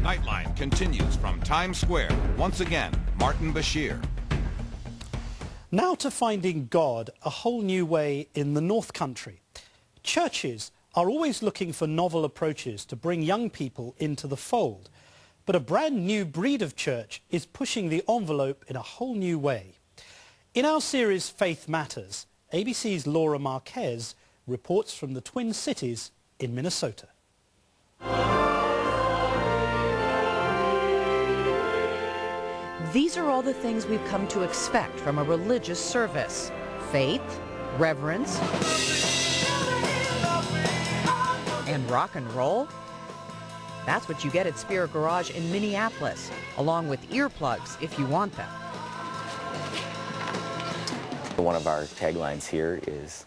Nightline continues from Times Square. Once again, Martin Bashir. Now to finding God a whole new way in the North Country. Churches are always looking for novel approaches to bring young people into the fold. But a brand new breed of church is pushing the envelope in a whole new way. In our series Faith Matters, ABC's Laura Marquez reports from the Twin Cities in Minnesota. These are all the things we've come to expect from a religious service. Faith, reverence, and rock and roll. That's what you get at Spirit Garage in Minneapolis, along with earplugs if you want them. One of our taglines here is,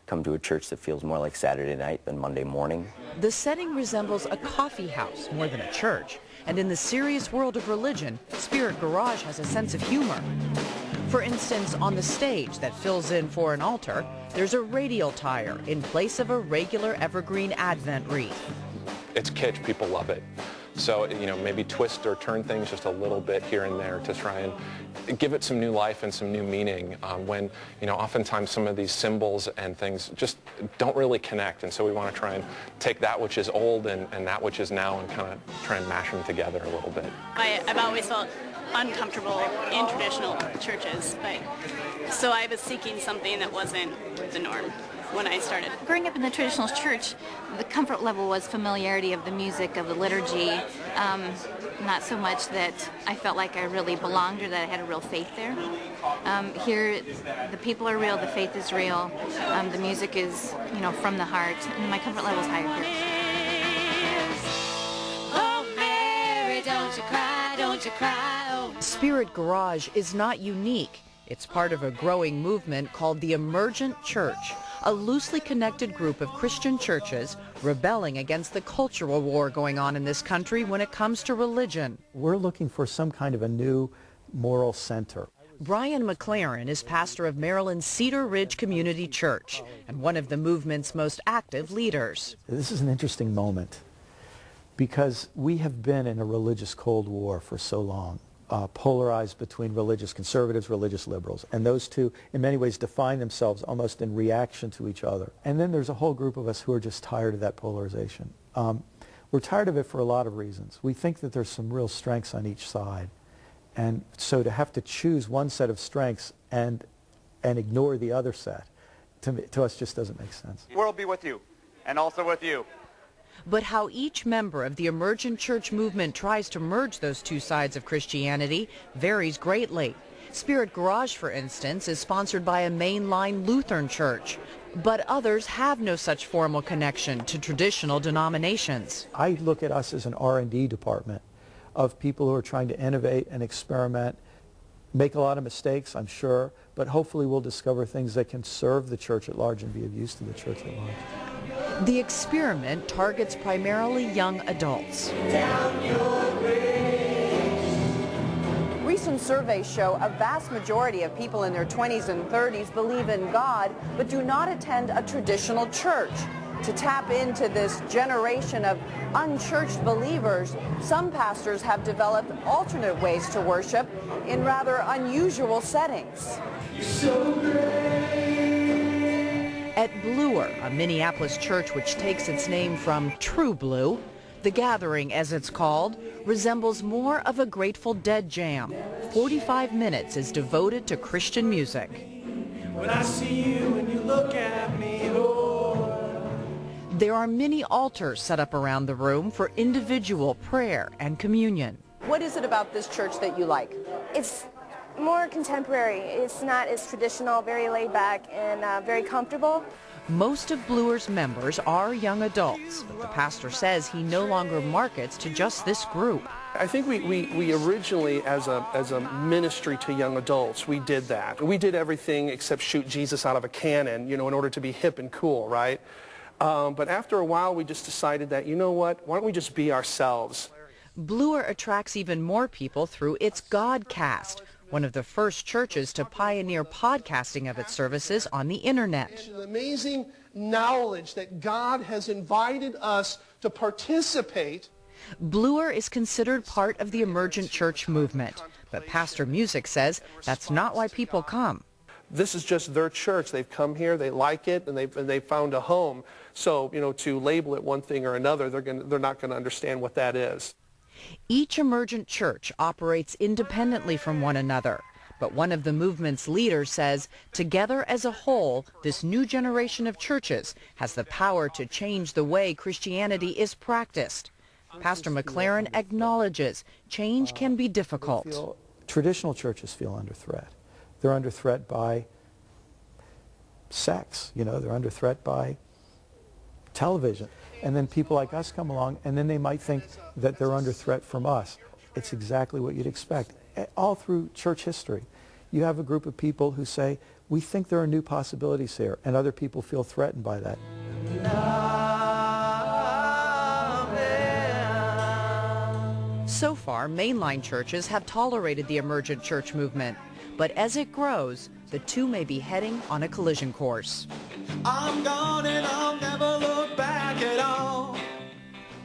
come to a church that feels more like Saturday night than Monday morning. The setting resembles a coffee house more than a church. And in the serious world of religion, Spirit Garage has a sense of humor. For instance, on the stage that fills in for an altar, there's a radial tire in place of a regular evergreen Advent wreath. It's kitsch, people love it. So, maybe twist or turn things just a little bit here and there to try and give it some new life and some new meaning when, oftentimes some of these symbols and things just don't really connect. And so we want to try and take that which is old and that which is now and kind of try and mash them together a little bit. I've always felt uncomfortable in traditional churches, so I was seeking something that wasn't the norm when I started. Growing up in the traditional church, the comfort level was familiarity of the music, of the liturgy, not so much that I felt like I really belonged or that I had a real faith there. Here, the people are real, the faith is real, the music is, from the heart, and my comfort level is higher here. Oh, Mary, don't you cry, don't you cry. Oh. Spirit Garage is not unique. It's part of a growing movement called the Emergent Church, a loosely connected group of Christian churches rebelling against the cultural war going on in this country when it comes to religion. We're looking for some kind of a new moral center. Brian McLaren is pastor of Maryland's Cedar Ridge Community Church and one of the movement's most active leaders. This is an interesting moment because we have been in a religious Cold War for so long. Polarized between religious conservatives, religious liberals. And those two, in many ways, define themselves almost in reaction to each other. And then there's a whole group of us who are just tired of that polarization. We're tired of it for a lot of reasons. We think that there's some real strengths on each side. And so to have to choose one set of strengths and ignore the other set, to us just doesn't make sense. The world be with you, and also with you. But how each member of the Emergent Church movement tries to merge those two sides of Christianity varies greatly. Spirit Garage, for instance, is sponsored by a mainline Lutheran church, but others have no such formal connection to traditional denominations. I look at us as an R&D department of people who are trying to innovate and experiment, make a lot of mistakes, I'm sure, but hopefully we'll discover things that can serve the church at large and be of use to the church at large. The experiment targets primarily young adults. Recent surveys show a vast majority of people in their 20s and 30s believe in God, but do not attend a traditional church. To tap into this generation of unchurched believers, some pastors have developed alternate ways to worship in rather unusual settings. At Bluer, a Minneapolis church which takes its name from True Blue, the gathering, as it's called, resembles more of a Grateful Dead jam. 45 minutes is devoted to Christian music. When I see you and you look at me, oh. There are many altars set up around the room for individual prayer and communion. What is it about this church that you like? It's more contemporary. It's not as traditional, very laid back and very comfortable. Most of Bluer's members are young adults, but the pastor says he no longer markets to just this group. I think we originally, as a ministry to young adults, we did that. We did everything except shoot Jesus out of a cannon, in order to be hip and cool, right? But after a while, we just decided that, you know what, why don't we just be ourselves? Bluer attracts even more people through its Godcast, one of the first churches to pioneer podcasting of its services on the internet. An amazing knowledge that God has invited us to participate. Bluer is considered part of the emergent church movement, but Pastor Music says that's not why people come. This is just their church. They've come here, they like it, and they've found a home. So, to label it one thing or another, they're not going to understand what that is. Each emergent church operates independently from one another, but one of the movement's leaders says, together as a whole, this new generation of churches has the power to change the way Christianity is practiced. Pastor McLaren acknowledges change can be difficult. Traditional churches feel under threat. They're under threat by sex, they're under threat by television. And then people like us come along, and then they might think that they're under threat from us. It's exactly what you'd expect. All through church history, you have a group of people who say, we think there are new possibilities here, and other people feel threatened by that. So far, mainline churches have tolerated the emergent church movement. But as it grows, the two may be heading on a collision course. I'm gone and I'll never look back at all.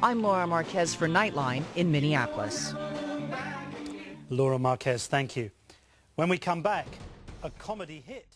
I'm Laura Marquez for Nightline in Minneapolis. Laura Marquez, thank you. When we come back, a comedy hit.